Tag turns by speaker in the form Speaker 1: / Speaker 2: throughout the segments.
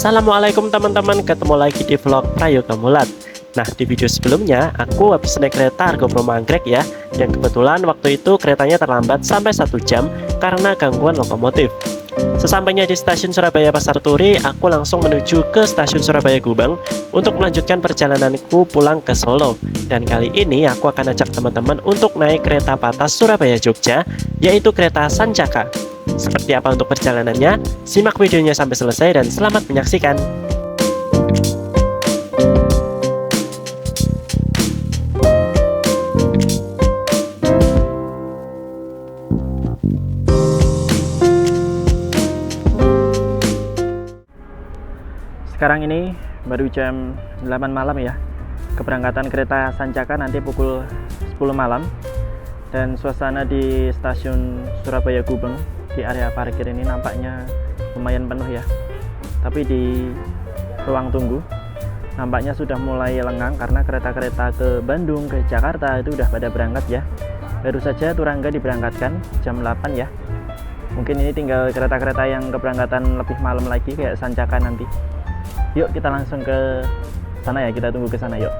Speaker 1: Assalamualaikum teman-teman, ketemu lagi di vlog Prayoga Mulat. Nah, di video sebelumnya aku habis naik kereta Argo Bromo Anggrek ya, yang kebetulan waktu itu keretanya terlambat sampai 1 jam karena gangguan lokomotif. Sesampainya di stasiun Surabaya Pasar Turi, aku langsung menuju ke stasiun Surabaya Gubeng untuk melanjutkan perjalananku pulang ke Solo. Dan kali ini aku akan ajak teman-teman untuk naik kereta Patas Surabaya Jogja, yaitu kereta Sancaka. Seperti apa untuk perjalanannya? Simak videonya sampai selesai dan selamat menyaksikan. Sekarang ini baru jam 8 malam ya. Keberangkatan kereta Sancaka nanti pukul 10 malam. Dan suasana di stasiun Surabaya Gubeng di area parkir ini nampaknya lumayan penuh ya. Tapi di ruang tunggu nampaknya sudah mulai lengang karena kereta-kereta ke Bandung, ke Jakarta itu udah pada berangkat ya. Baru saja Turangga diberangkatkan jam 8 ya. Mungkin ini tinggal kereta-kereta yang keberangkatan lebih malam lagi kayak Sancaka nanti. Yuk kita langsung ke sana ya, kita tunggu ke sana yuk.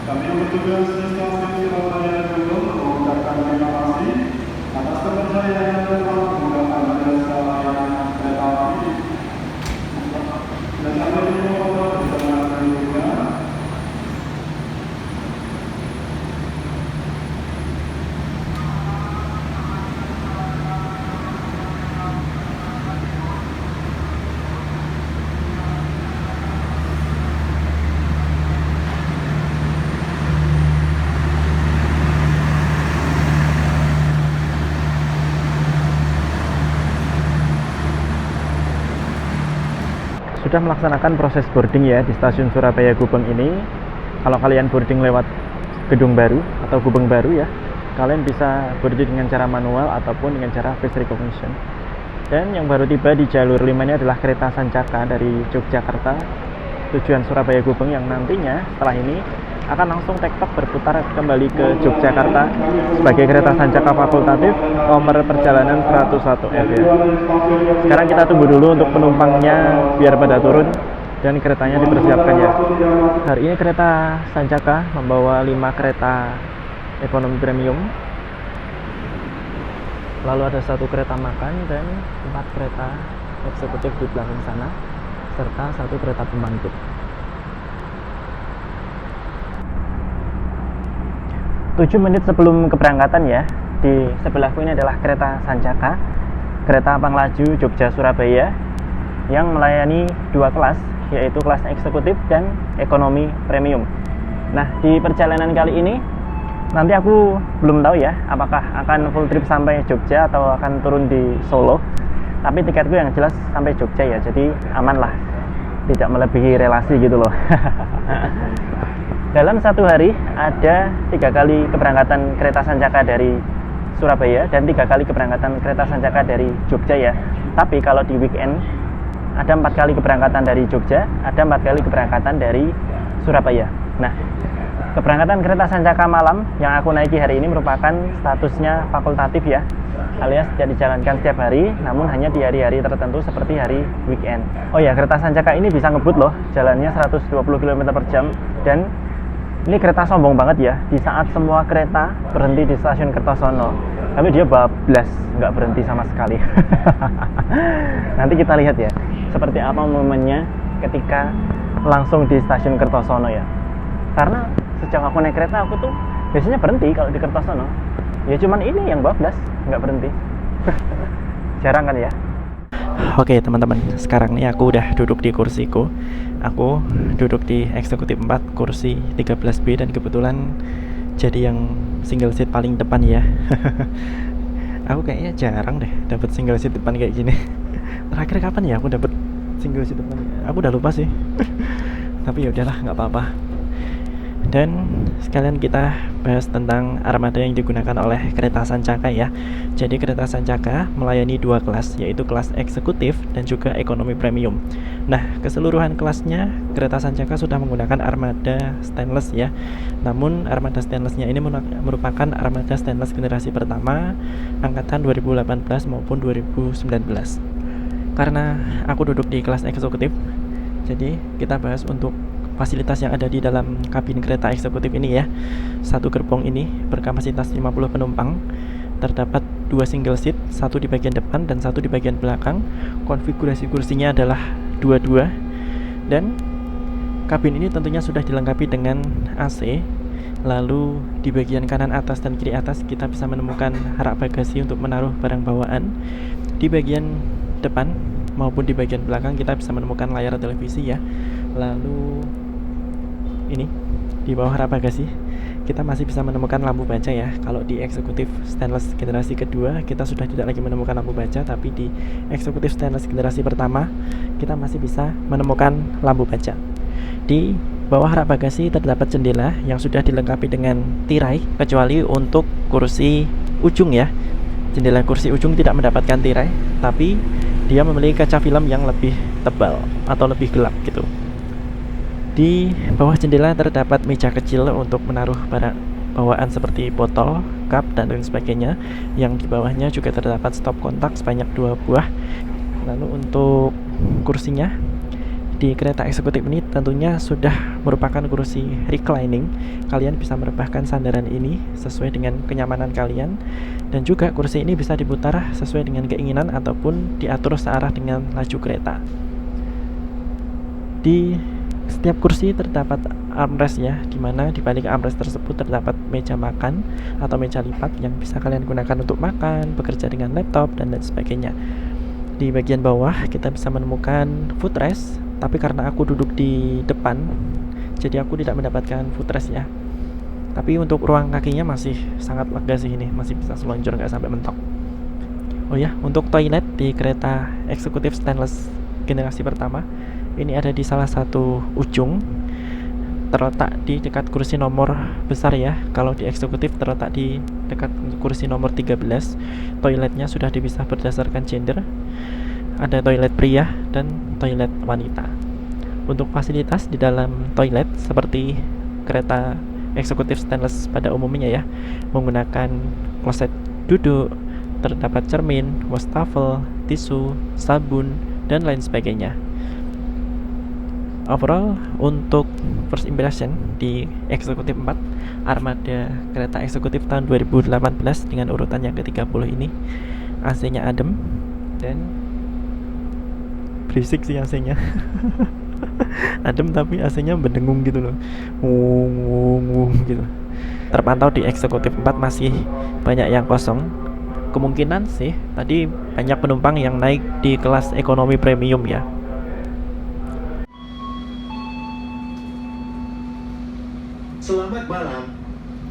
Speaker 2: Kami bertugas di stasiun Surabaya Gubeng mengucapkan terima kasih atas kepercayaan dalam menggunakan jasa layanan kereta api. Dan sampai jumpa di perjalanan juga.
Speaker 1: Sudah melaksanakan proses boarding ya di stasiun Surabaya Gubeng ini. Kalau kalian boarding lewat gedung baru atau Gubeng baru ya, kalian bisa boarding dengan cara manual ataupun dengan cara face recognition. Dan yang baru tiba di jalur 5 ini adalah kereta Sancaka dari Yogyakarta tujuan Surabaya Gubeng, yang nantinya setelah ini akan langsung tektok berputar kembali ke Yogyakarta sebagai kereta Sancaka fakultatif nomor perjalanan 101 F ya. Sekarang kita tunggu dulu untuk penumpangnya biar pada turun dan keretanya dipersiapkan ya. Hari ini kereta Sancaka membawa 5 kereta ekonomi premium, lalu ada 1 kereta makan dan 4 kereta eksekutif di belakang sana, serta 1 kereta pembangkit. 7 menit sebelum keberangkatan ya, di sebelahku ini adalah kereta Sancaka, kereta Panglaju Jogja Surabaya, yang melayani 2 kelas, yaitu kelas eksekutif dan ekonomi premium. Nah, di perjalanan kali ini nanti aku belum tahu ya apakah akan full trip sampai Jogja atau akan turun di Solo. Tapi tiketku yang jelas sampai Jogja ya, jadi aman lah, tidak melebihi relasi gitu loh. Dalam satu hari ada 3 kali keberangkatan kereta Sancaka dari Surabaya dan 3 kali keberangkatan kereta Sancaka dari Jogja ya. Tapi kalau di weekend ada 4 kali keberangkatan dari Jogja, ada 4 kali keberangkatan dari Surabaya. Nah, keberangkatan kereta Sancaka malam yang aku naiki hari ini merupakan statusnya fakultatif ya, alias tidak dijalankan setiap hari, namun hanya di hari-hari tertentu seperti hari weekend. Oh ya, kereta Sancaka ini bisa ngebut loh, jalannya 120 km per jam, dan ini kereta sombong banget ya, di saat semua kereta berhenti di stasiun Kertosono, tapi dia bablas, nggak berhenti sama sekali. Nanti kita lihat ya, seperti apa momennya ketika langsung di stasiun Kertosono ya. Karena sejak aku naik kereta, aku tuh biasanya berhenti kalau di Kertosono. Ya cuman ini yang bablas, nggak berhenti. Jarang kan ya. Oke teman-teman, sekarang nih aku udah duduk di kursiku. Aku duduk di eksekutif 4, kursi 13B, dan kebetulan jadi yang single seat paling depan ya. Aku kayaknya jarang deh dapat single seat depan kayak gini. Terakhir kapan ya aku dapat single seat depan? Aku udah lupa sih. Tapi ya udahlah, nggak apa-apa. Dan sekalian kita bahas tentang armada yang digunakan oleh kereta Sancaka ya. Jadi kereta Sancaka melayani 2 kelas, yaitu kelas eksekutif dan juga ekonomi premium. Nah, keseluruhan kelasnya kereta Sancaka sudah menggunakan armada stainless ya. Namun armada stainlessnya ini merupakan armada stainless generasi pertama angkatan 2018 maupun 2019. Karena aku duduk di kelas eksekutif, jadi kita bahas untuk fasilitas yang ada di dalam kabin kereta eksekutif ini ya. Satu gerbong ini berkapasitas 50 penumpang. Terdapat 2 single seat, satu di bagian depan dan satu di bagian belakang. Konfigurasi kursinya adalah 2-2. Dan kabin ini tentunya sudah dilengkapi dengan AC. Lalu di bagian kanan atas dan kiri atas kita bisa menemukan rak bagasi untuk menaruh barang bawaan. Di bagian depan maupun di bagian belakang kita bisa menemukan layar televisi ya. Lalu ini di bawah rak bagasi kita masih bisa menemukan lampu baca ya. Kalau di eksekutif stainless generasi kedua kita sudah tidak lagi menemukan lampu baca, tapi di eksekutif stainless generasi pertama kita masih bisa menemukan lampu baca. Di bawah rak bagasi terdapat jendela yang sudah dilengkapi dengan tirai, kecuali untuk kursi ujung ya. Jendela kursi ujung tidak mendapatkan tirai, tapi dia memiliki kaca film yang lebih tebal atau lebih gelap gitu. Di bawah jendela terdapat meja kecil untuk menaruh barang bawaan seperti botol, cup, dan lain sebagainya. Yang di bawahnya juga terdapat stop kontak sebanyak 2 buah. Lalu untuk kursinya di kereta eksekutif ini tentunya sudah merupakan kursi reclining. Kalian bisa merebahkan sandaran ini sesuai dengan kenyamanan kalian, dan juga kursi ini bisa diputar sesuai dengan keinginan ataupun diatur searah dengan laju kereta. Di setiap kursi terdapat armrest ya, dimana di balik armrest tersebut terdapat meja makan atau meja lipat yang bisa kalian gunakan untuk makan, bekerja dengan laptop, dan lain sebagainya. Di bagian bawah kita bisa menemukan footrest, tapi karena aku duduk di depan, jadi aku tidak mendapatkan footrest ya. Tapi untuk ruang kakinya masih sangat lega sih, ini masih bisa selonjor, nggak sampai mentok. Oh ya, untuk toilet di kereta eksekutif stainless generasi pertama ini ada di salah satu ujung, terletak di dekat kursi nomor besar ya. Kalau di eksekutif terletak di dekat kursi nomor 13. Toiletnya sudah dipisah berdasarkan gender. Ada toilet pria dan toilet wanita. Untuk fasilitas di dalam toilet seperti kereta eksekutif stainless pada umumnya ya, menggunakan kloset duduk, terdapat cermin, wastafel, tisu, sabun, dan lain sebagainya. Overall, untuk first impression di eksekutif 4 armada kereta eksekutif tahun 2018 dengan urutan yang ke-30 ini, AC-nya adem dan berisik sih AC-nya. Adem tapi AC-nya berdengung gitu loh, wung gitu. Terpantau di eksekutif 4 masih banyak yang kosong. Kemungkinan sih tadi banyak penumpang yang naik di kelas ekonomi premium ya.
Speaker 3: Selamat malam,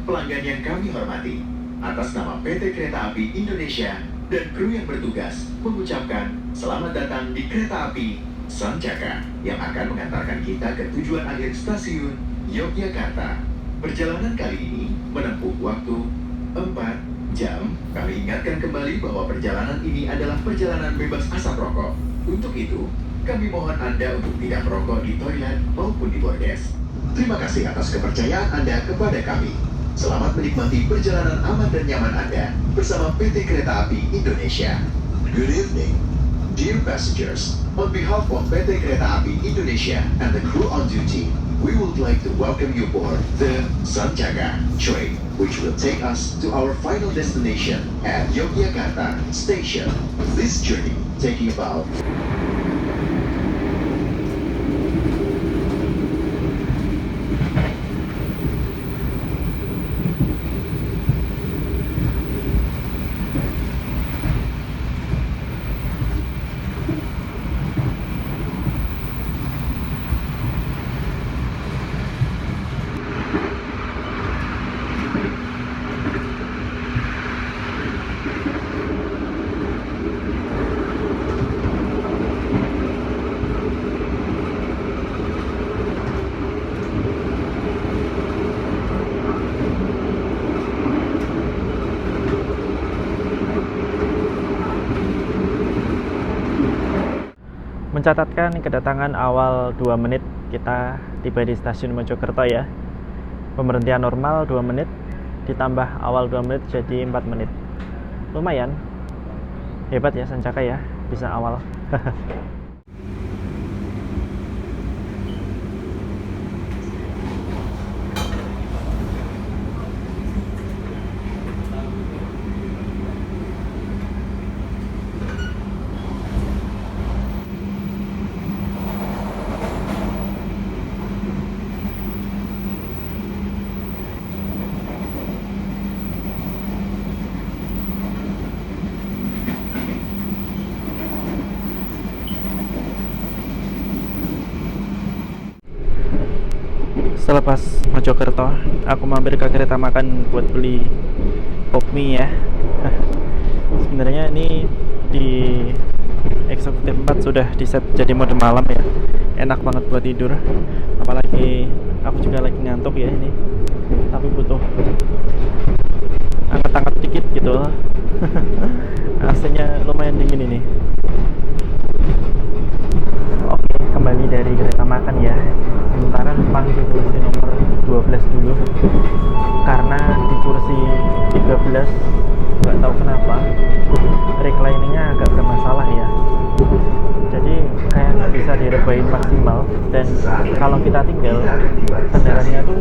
Speaker 3: pelanggan yang kami hormati. Atas nama PT Kereta Api Indonesia dan kru yang bertugas mengucapkan selamat datang di Kereta Api Sancaka yang akan mengantarkan kita ke tujuan akhir stasiun, Yogyakarta. Perjalanan kali ini menempuh waktu 4 jam. Kami ingatkan kembali bahwa perjalanan ini adalah perjalanan bebas asap rokok. Untuk itu, kami mohon Anda untuk tidak merokok di toilet maupun di bordes. Terima kasih atas kepercayaan Anda kepada kami. Selamat menikmati perjalanan aman dan nyaman Anda bersama PT Kereta Api Indonesia. Good evening, dear passengers. On behalf of PT Kereta Api Indonesia and the crew on duty, we would like to welcome you aboard the Sanjaga train, which will take us to our final destination at Yogyakarta Station. This journey taking about
Speaker 1: mencatatkan kedatangan awal 2 menit kita tiba di stasiun Mojokerto ya. Pemberhentian normal 2 menit ditambah awal 2 menit jadi 4 menit. Lumayan. Hebat ya Sanjaka ya, bisa awal. Selepas Mojokerto, aku mampir ke Kereta Makan buat beli pop mie ya. Sebenarnya ini di Eksekutif 4 sudah di set jadi mode malam ya. Enak banget buat tidur. Apalagi aku juga lagi ngantuk ya ini. Tapi butuh angkat-angkat dikit gitu. AC-nya lumayan dingin ini. Oke, kembali dari Kereta Makan ya. Sementara depan di kursi nomor 12 dulu, karena di kursi 13 nggak tahu kenapa recliningnya agak bermasalah ya, jadi kayak nggak bisa direbahin maksimal, dan kalau kita tinggal kendaraannya tuh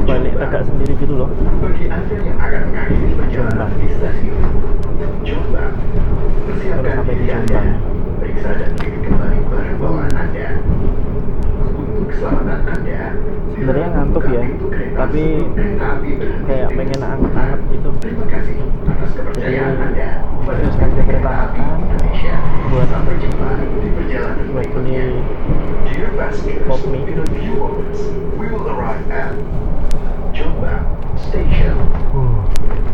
Speaker 1: balik tegak sendiri gitu loh. Jombang terus sampai di Jombang.
Speaker 3: Periksa dan kirim kembali barang bawaan Anda. Keselamatan Anda.
Speaker 1: Sebenarnya ngantuk ya, tapi kayak pengen anget-anget gitu.
Speaker 3: Terima kasih atas kepercayaan Anda.
Speaker 1: Teruskan ke Kereta Makan buat
Speaker 3: Sampai jumpa di perjalanan
Speaker 1: beli
Speaker 3: Dear passengers,
Speaker 1: pop mie.
Speaker 3: in a few moments, we will arrive at Jombang Station.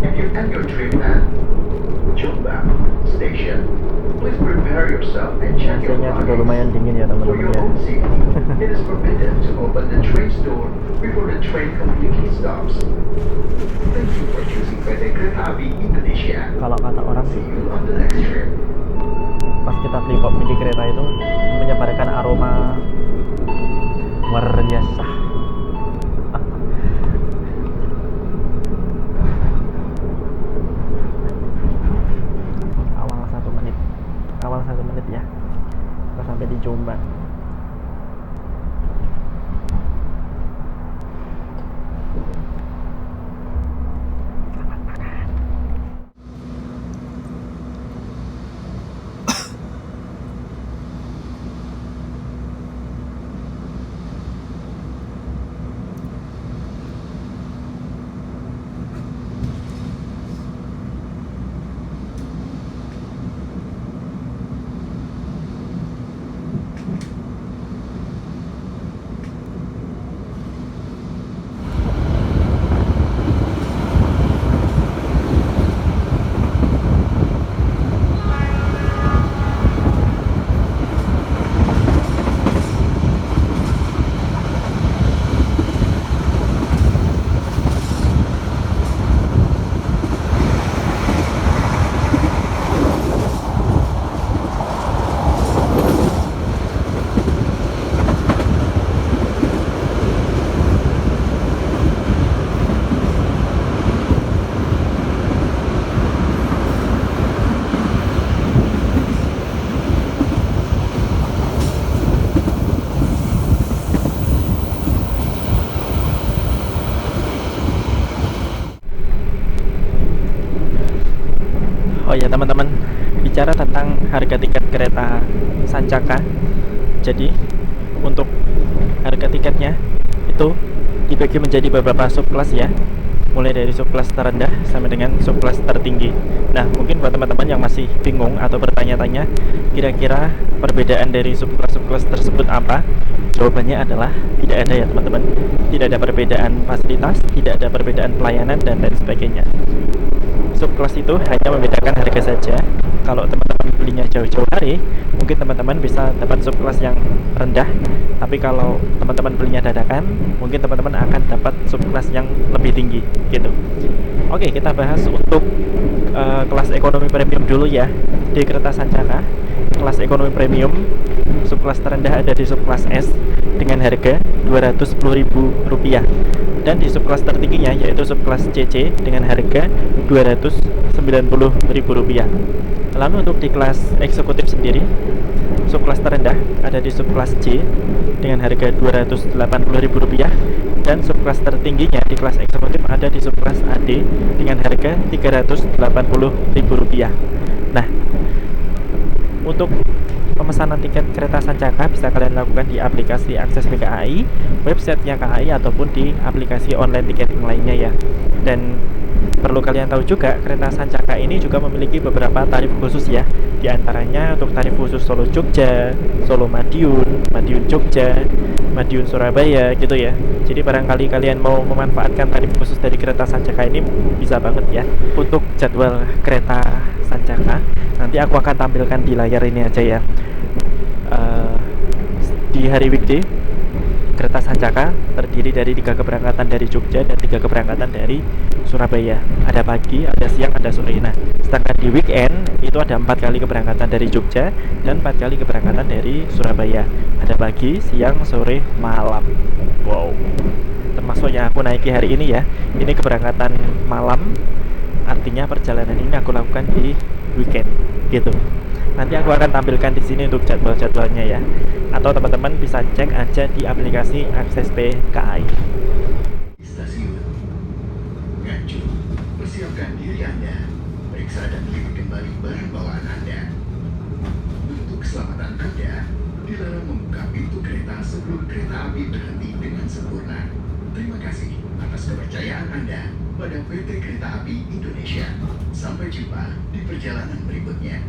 Speaker 3: If you end your trip at Jombang Station, please prepare yourself and check your
Speaker 1: AC-nya juga
Speaker 3: luggage.
Speaker 1: lumayan dingin ya
Speaker 3: For
Speaker 1: teman-teman
Speaker 3: your
Speaker 1: ya.
Speaker 3: own safety, it is forbidden to open the train's door before the train completely stops. Thank you for choosing PT Kereta Api Indonesia.
Speaker 1: Kalau kata orang
Speaker 3: See
Speaker 1: sih,
Speaker 3: you on the next trip.
Speaker 1: pas kita beli pop mie di kereta itu menyebarkan aroma luar biasa. Awal 1 menit ya, kita sampai di Jombang. berbicara tentang harga tiket kereta Sancaka. Jadi untuk harga tiketnya itu dibagi menjadi beberapa subkelas ya, mulai dari subkelas terendah sampai dengan subkelas tertinggi. Nah, mungkin buat teman-teman yang masih bingung atau bertanya-tanya kira-kira perbedaan dari subkelas tersebut apa, jawabannya adalah tidak ada ya teman-teman. Tidak ada perbedaan fasilitas, tidak ada perbedaan pelayanan, dan lain sebagainya. Subkelas itu hanya membedakan harga saja. Kalau teman-teman belinya jauh-jauh hari, mungkin teman-teman bisa dapat subkelas yang rendah. Tapi kalau teman-teman belinya dadakan, mungkin teman-teman akan dapat subkelas yang lebih tinggi gitu. Oke, kita bahas untuk kelas ekonomi premium dulu ya. Di kereta Sancaka, kelas ekonomi premium, subkelas terendah ada di subkelas S dengan harga Rp210.000, dan di subkelas tertingginya yaitu subkelas CC dengan harga Rp290.000. Lalu untuk di kelas eksekutif sendiri, subkelas terendah ada di subkelas C dengan harga Rp280.000, dan subkelas tertingginya di kelas eksekutif ada di subkelas AD dengan harga Rp380.000. Nah, untuk pemesanan tiket kereta Sancaka bisa kalian lakukan di aplikasi Akses KAI, websitenya KAI, ataupun di aplikasi online ticketing lainnya ya. Dan perlu kalian tahu juga, kereta Sancaka ini juga memiliki beberapa tarif khusus ya. Di antaranya untuk tarif khusus Solo Jogja, Solo Madiun, Madiun Jogja, Madiun Surabaya gitu ya. Jadi barangkali kalian mau memanfaatkan tarif khusus dari kereta Sancaka ini bisa banget ya. Untuk jadwal kereta Sancaka nanti aku akan tampilkan di layar ini aja ya. Di hari weekday, kereta Sancaka terdiri dari 3 keberangkatan dari Jogja dan 3 keberangkatan dari Surabaya. Ada pagi, ada siang, ada sore. Nah, sedangkan di weekend itu ada 4 kali keberangkatan dari Jogja dan 4 kali keberangkatan dari Surabaya. Ada pagi, siang, sore, malam. Wow, termasuk yang aku naiki hari ini ya. Ini keberangkatan malam, artinya perjalanan ini aku lakukan di weekend gitu. Nanti aku akan tampilkan di sini untuk jadwal-jadwalnya ya. Atau teman-teman bisa cek aja di aplikasi Akses KAI.
Speaker 3: Stasiun Nganjuk, persiapkan diri Anda. Periksa dan lihat kembali barang bawaan Anda. Untuk keselamatan Anda, dilarang membuka pintu kereta sebelum kereta api berhenti dengan sempurna. Terima kasih atas kepercayaan Anda pada PT Kereta Api Indonesia. Sampai jumpa di perjalanan berikutnya.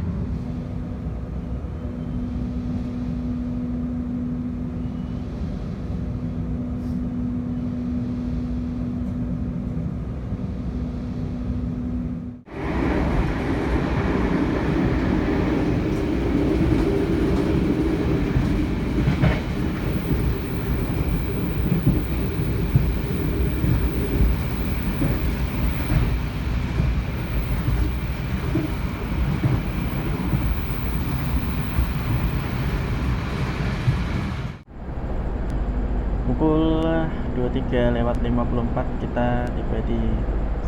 Speaker 1: Pukul 23:54 kita tiba di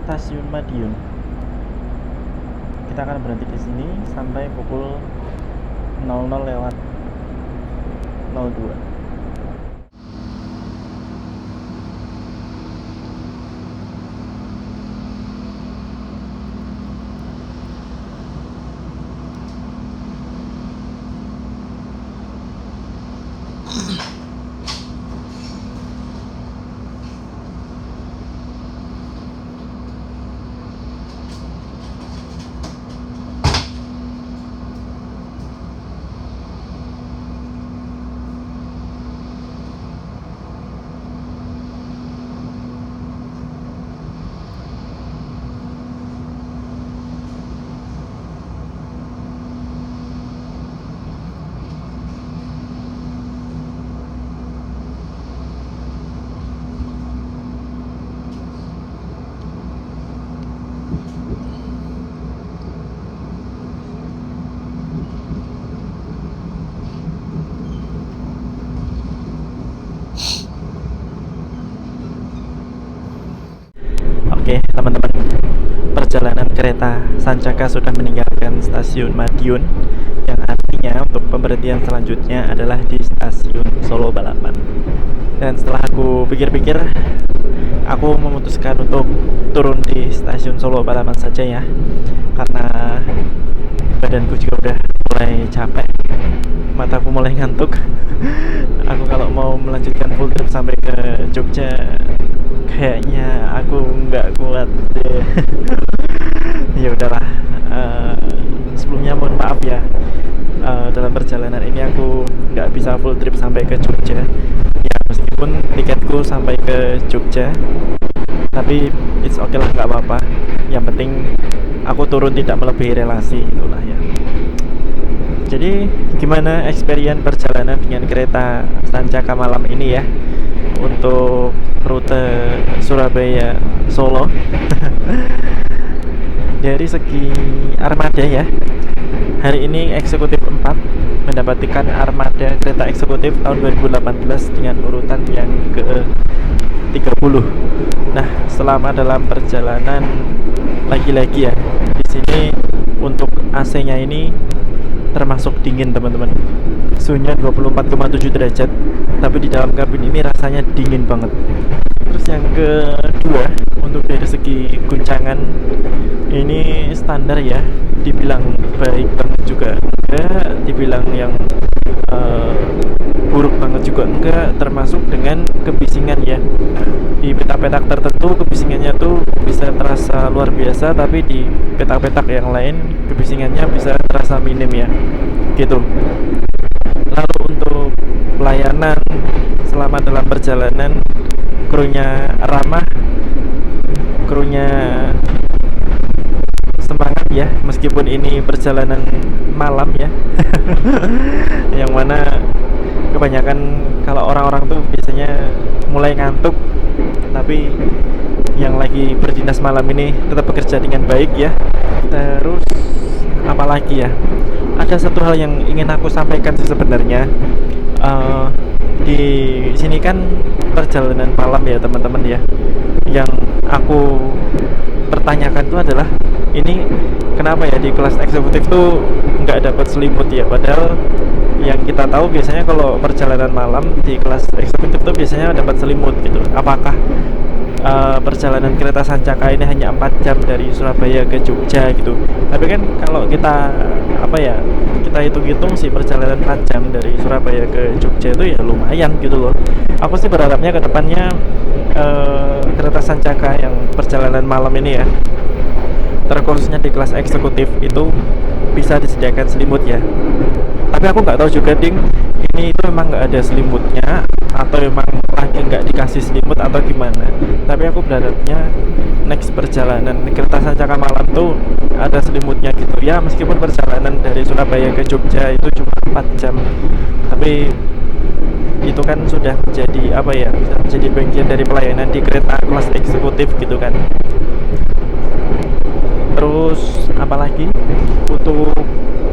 Speaker 1: stasiun Madiun. Kita akan berhenti di sini sampai pukul 00:02. Oke teman-teman, perjalanan kereta Sancaka sudah meninggalkan stasiun Madiun, yang artinya untuk pemberhentian selanjutnya adalah di stasiun Solo Balapan. Dan setelah aku pikir-pikir, aku memutuskan untuk turun di stasiun Solo Balapan saja ya, karena badanku juga udah mulai capek, mataku mulai ngantuk. Aku kalau mau melanjutkan full trip sampai ke Jogja kayaknya aku nggak kuat deh. Ya udahlah, sebelumnya mohon maaf ya, dalam perjalanan ini aku nggak bisa full trip sampai ke Jogja ya, meskipun tiketku sampai ke Jogja, tapi it's okay lah, nggak apa-apa. Yang penting aku turun tidak melebihi relasi, itulah ya. Jadi gimana experience perjalanan dengan kereta Sancaka malam ini ya, untuk rute Surabaya Solo. Dari segi armada ya, hari ini eksekutif 4 mendapatkan armada kereta eksekutif tahun 2018 dengan urutan yang ke-30. Nah, selama dalam perjalanan lagi-lagi ya, di sini untuk AC-nya ini termasuk dingin teman-teman. Suhunya 24,7 derajat, tapi di dalam kabin ini rasanya dingin banget. Terus yang kedua, untuk dari segi guncangan ini standar ya, dibilang baik banget juga enggak, dibilang yang buruk banget juga enggak, termasuk dengan kebisingan ya. Di petak-petak tertentu kebisingannya tuh bisa terasa luar biasa, tapi di petak-petak yang lain kebisingannya bisa terasa minim ya, gitu. Lalu untuk pelayanan selama dalam perjalanan, krunya ramah, krunya semangat ya, meskipun ini perjalanan malam ya. Yang mana kebanyakan kalau orang-orang tuh biasanya mulai ngantuk, tapi yang lagi berdinas malam ini tetap bekerja dengan baik ya. Terus apalagi ya, ada satu hal yang ingin aku sampaikan sih sebenarnya. Di sini kan perjalanan malam ya teman-teman ya. Yang aku pertanyakan itu adalah, ini kenapa ya di kelas eksekutif tuh nggak dapat selimut ya, padahal yang kita tahu biasanya kalau perjalanan malam di kelas eksekutif tuh biasanya dapat selimut gitu. Apakah perjalanan kereta Sancaka ini hanya 4 jam dari Surabaya ke Jogja gitu, tapi kan kalau kita kita hitung-hitung sih perjalanan 4 jam dari Surabaya ke Jogja itu ya lumayan gitu loh. Aku sih berharapnya ke depannya kereta Sancaka yang perjalanan malam ini ya, terkhususnya di kelas eksekutif itu bisa disediakan selimut ya. Tapi aku nggak tahu juga ding, ini itu memang nggak ada selimutnya atau memang lagi nggak dikasih selimut atau gimana. Tapi aku berharapnya next perjalanan kereta Sancaka malam tuh ada selimutnya gitu ya, meskipun perjalanan dari Surabaya ke Jogja itu cuma 4 jam, tapi itu kan sudah menjadi sudah menjadi bagian dari pelayanan di kereta kelas eksekutif gitu kan. Terus apalagi, untuk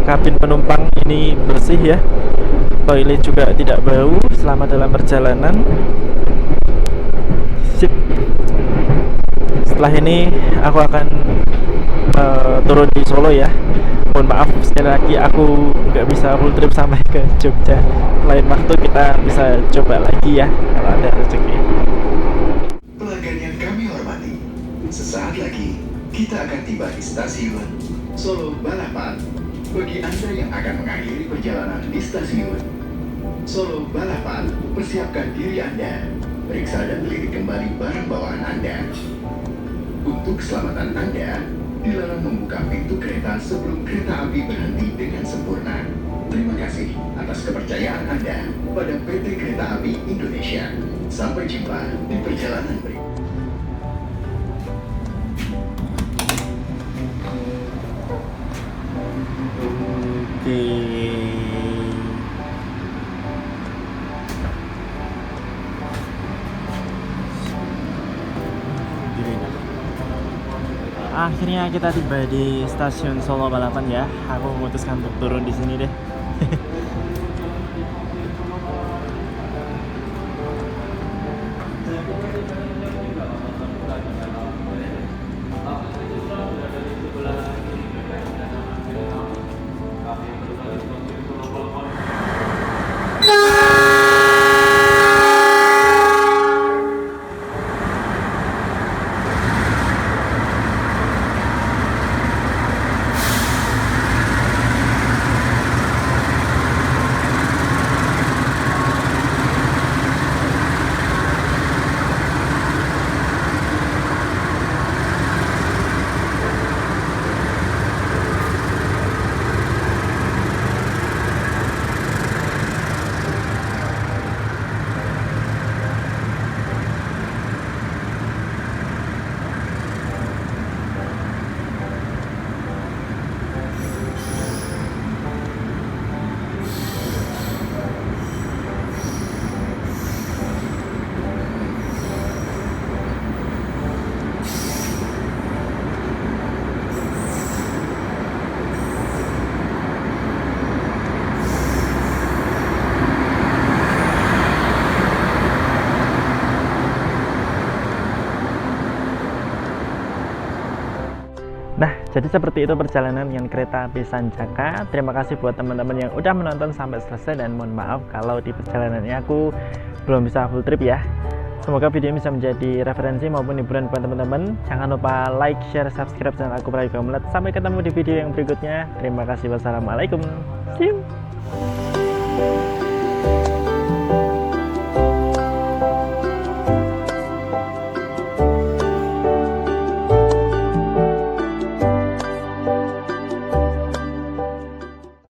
Speaker 1: kabin penumpang ini bersih ya, toilet juga tidak bau selama dalam perjalanan. Sip. Setelah ini aku akan turun di Solo ya. Mohon maaf sekali lagi aku nggak bisa full trip sampai ke Jogja. Lain waktu kita bisa coba lagi ya kalau ada rezeki.
Speaker 3: Pelanggan yang kami hormati, sesaat lagi kita akan tiba di stasiun Solo Balapan. Bagi Anda yang akan mengakhiri perjalanan di stasiun Solo Balapan, persiapkan diri Anda, periksa dan lirik kembali barang bawaan Anda. Untuk keselamatan Anda, dilarang membuka pintu kereta sebelum kereta api berhenti dengan sempurna. Terima kasih atas kepercayaan Anda pada PT Kereta Api Indonesia. Sampai jumpa di perjalanan berikutnya.
Speaker 1: Akhirnya kita tiba di stasiun Solo Balapan ya. Aku memutuskan untuk turun di sini deh. Jadi seperti itu perjalanan dengan kereta api Sancaka. Terima kasih buat teman-teman yang udah menonton sampai selesai, dan mohon maaf kalau di perjalanan ini aku belum bisa full trip ya. Semoga video ini bisa menjadi referensi maupun hiburan buat teman-teman. Jangan lupa like, share, subscribe channel aku Prayoga Mulat. Sampai ketemu di video yang berikutnya. Terima kasih. Wassalamualaikum. See you.